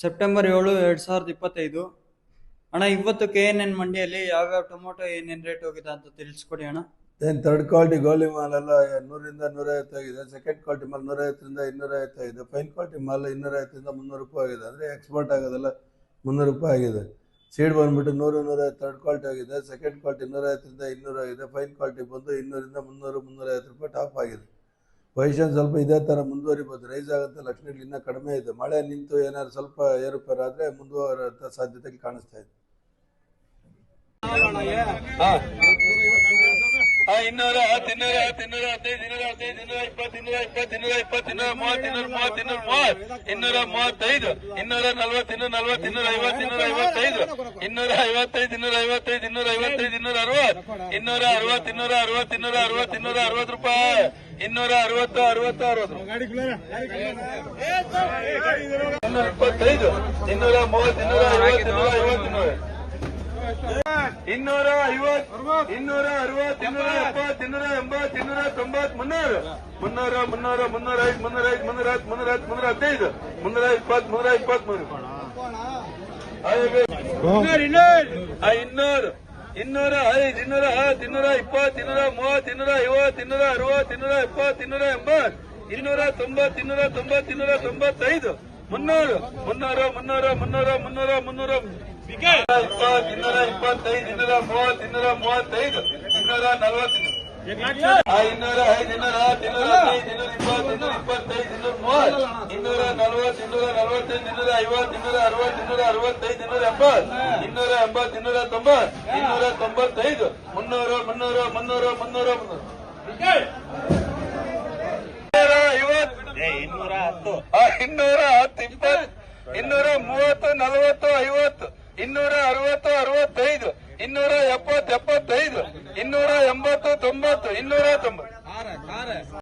September 7, 2025. ಅಣ್ಣ, ಇವತ್ತು KNN ಮಂಡಿಯಲ್ಲಿ ಯಾವ್ಯಾವ ಟೊಮೊಟೊ ಏನೇನು ರೇಟ್ ಹೋಗಿದೆ ಅಂತ ತಿಳಿಸ್ಕೊಡಿ ಅಣ್ಣ. ಥರ್ಡ್ ಕ್ವಾಲಿಟಿ ಗೋಲಿ ಮಾಲ್ ಎಲ್ಲ 100ರಿಂದ 150 ಆಗಿದೆ. ಸೆಕೆಂಡ್ ಕ್ವಾಲಿಟಿ ಮಾಲ್ 150ರಿಂದ 250 ಆಗಿದೆ. ಫೈನ್ ಕ್ವಾಲಿಟಿ ಮಾಲ್ 250ರಿಂದ 300 ರೂಪಾಯಿ ಆಗಿದೆ. ಅಂದರೆ ಎಕ್ಸ್ಪೋರ್ಟ್ ಆಗೋದೆಲ್ಲ 300 ರೂಪಾಯಿ ಆಗಿದೆ. ಸೀಡ್ ಬಂದ್ಬಿಟ್ಟು 100, 150 ಥರ್ಡ್ ಕ್ವಾಲಿಟಿ ಆಗಿದೆ. ಸೆಕೆಂಡ್ ಕ್ವಾಲಿಟಿ 150ರಿಂದ 200 ಆಗಿದೆ. ಫೈನ್ ಕ್ವಾಲಿಟಿ ಬಂದು 200ರಿಂದ 300, 350 ರೂಪಾಯಿ ಟಾಪ್ ಆಗಿದೆ. ಪೊಸಿಷನ್ ಸ್ವಲ್ಪ ಇದೇ ಥರ ಮುಂದುವರಿಬೋದು. ರೈಸ್ ಆಗುತ್ತೆ ಲಕ್ಷಣಗಳು ಇನ್ನೂ ಕಡಿಮೆ ಇದೆ. ಮಳೆ ನಿಂತು ಏನಾದ್ರು ಸ್ವಲ್ಪ ಏರುಪೇರು ಆದರೆ ಮುಂದುವರಿದ ಸಾಧ್ಯತೆಗಳು ಕಾಣಿಸ್ತಾ ಇದೆ. 200, 200, 215, 215, 220, 220, 220, 230, 235, 240, 250, 255, 255, 260 ರೂಪಾಯಿ, 260, 60, 225, 230, 250, 250, 260, 270, 280, 290, 300, 300, 305, 305, 310, 315, 320, 200, 205, 220, 230, 250, 260, 270, 290, 300, 300, 300, 300, 300, 300, 225, 230, 235, 240, 250, 260, 270, 280, 290, 290.